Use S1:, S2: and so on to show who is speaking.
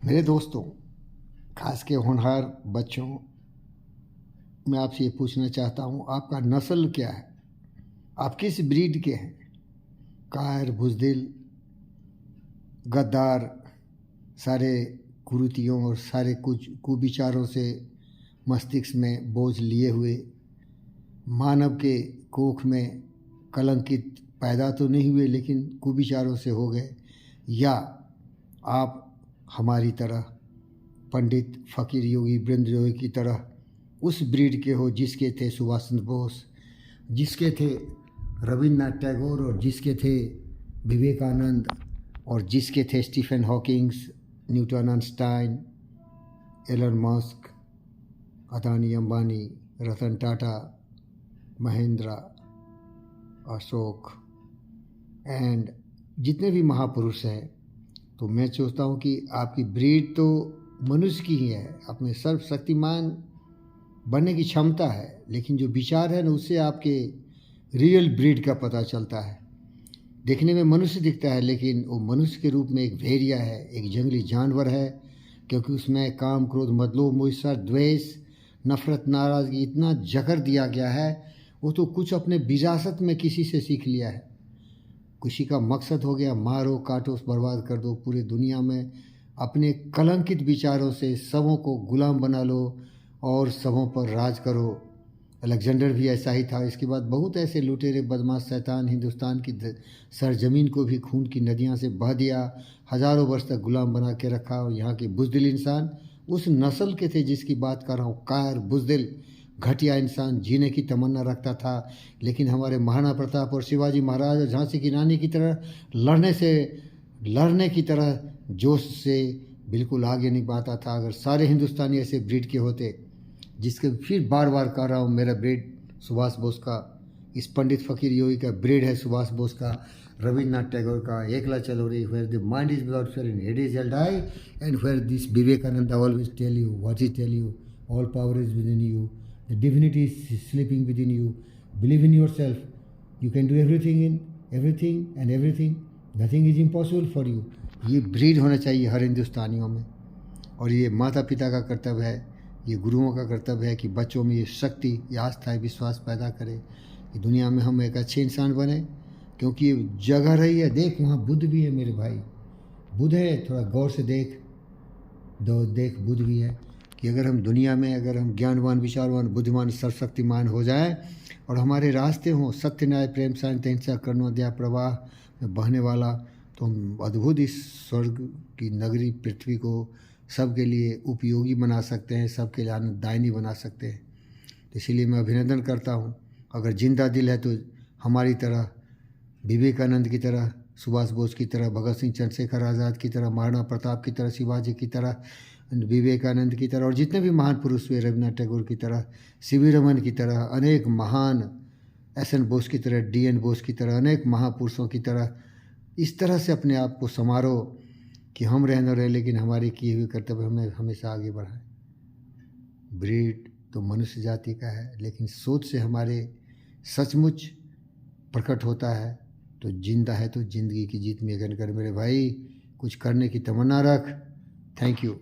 S1: मेरे दोस्तों, खास के होनहार बच्चों, मैं आपसे ये पूछना चाहता हूँ, आपका नस्ल क्या है? आप किस ब्रीड के हैं? कायर, बुज़दिल, गद्दार, सारे कुरीतियों और सारे कुछ कुविचारों से मस्तिष्क में बोझ लिए हुए, मानव के कोख में कलंकित पैदा तो नहीं हुए लेकिन कुविचारों से हो गए, या आप हमारी तरह पंडित फ़कीर योगी वीरेंद्र योगी की तरह उस ब्रीड के हो जिसके थे सुभाष चंद्र बोस, जिसके थे रविन्द्रनाथ टैगोर, और जिसके थे विवेकानंद, और जिसके थे Stephen Hawkings, Newton, Einstein, Elon Musk, Adani Ambani, Ratan Tata, Mahendra, Ashok and जितने भी महापुरुष हैं। तो मैं सोचता हूँ कि आपकी ब्रीड तो मनुष्य की ही है, अपने सर्वशक्तिमान बनने की क्षमता है, लेकिन जो विचार है ना, उससे आपके रियल ब्रीड का पता चलता है। देखने में मनुष्य दिखता है लेकिन वो मनुष्य के रूप में एक भेड़िया है, एक जंगली जानवर है, क्योंकि उसमें काम, क्रोध, मद, लोभ, मोह, ईर्ष्या, द्वेष, नफरत, नाराज़गी इतना जकड़ दिया गया है। वो तो कुछ अपने विरासत में किसी से सीख लिया है। किसी का मकसद हो गया मारो, काटो, बर्बाद कर दो। पूरी दुनिया में अपने कलंकित विचारों से सबों को गुलाम बना लो और सबों पर राज करो। अलेक्जेंडर भी ऐसा ही था। इसके बाद बहुत ऐसे लुटेरे, बदमाश, शैतान हिंदुस्तान की सरजमीन को भी खून की नदियाँ से बहा दिया, हज़ारों वर्ष तक गुलाम बना के रखा। और यहाँ के बुज़दिल इंसान उस नस्ल के थे जिसकी बात कर रहा हूँ। कायर, बुज़दिल, घटिया इंसान, जीने की तमन्ना रखता था, लेकिन हमारे महाराणा प्रताप और शिवाजी महाराज और झांसी की रानी की तरह लड़ने की तरह जोश से बिल्कुल आगे नहीं पाता था। अगर सारे हिंदुस्तानी ऐसे ब्रीड के होते, जिसके फिर बार बार कह रहा हूँ, मेरा ब्रीड सुभाष बोस का, इस पंडित फ़कीर योगी का ब्रीड है सुभाष बोस का, रविन्द्रनाथ टैगोर का, Ekla Chalore, where the mind is without fear in head is held high, and where this Vivekananda always tell you what he tell you, all power is within you, the divinity is sleeping within you, believe in yourself, you can do everything and everything, nothing is impossible for you। ये breed होना चाहिए हर हिंदुस्तानियों में, और ये माता पिता का कर्तव्य है, ये गुरुओं का कर्तव्य है कि बच्चों में ये शक्ति, ये आस्था, विश्वास पैदा करें कि दुनिया में हम एक अच्छे इंसान बने। क्योंकि ये जगह रही है, देख वहाँ बुद्ध भी है मेरे भाई, बुद्ध है, थोड़ा गौर से देख बुद्ध भी है। कि अगर हम दुनिया में, अगर हम ज्ञानवान, विचारवान, बुद्धिमान, सर्वशक्तिमान हो जाएं और हमारे रास्ते हों सत्य, न्याय, प्रेम, शांति, अहिंसा, करुणा, दया प्रवाह में बहने वाला, तो हम अद्भुत इस स्वर्ग की नगरी पृथ्वी को सबके लिए उपयोगी बना सकते हैं, सबके लिए आनंददायिनी बना सकते हैं। तो इसीलिए मैं अभिनंदन करता हूँ। अगर जिंदा दिल है तो हमारी तरह, विवेकानंद की तरह, सुभाष बोस की तरह, भगत सिंह, चंद्रशेखर आज़ाद की तरह, महाराणा प्रताप की तरह, शिवाजी की तरह, विवेकानंद की तरह, और जितने भी महान पुरुष हुए, रविन्द्रनाथ टैगोर की तरह, सीवी रमन की तरह, अनेक महान, एस.एन. बोस की तरह, डी.एन. बोस की तरह, अनेक महापुरुषों की तरह, इस तरह से अपने आप को संवारो कि हम रह न रहे लेकिन हमारे किए हुए कर्तव्य हमें हमेशा आगे बढ़ाएं। ब्रीड तो मनुष्य जाति का है, लेकिन सोच से हमारे सचमुच प्रकट होता है। तो जिंदा है तो ज़िंदगी की जीत में यकीन कर मेरे भाई, कुछ करने की तमन्ना रख। Thank you.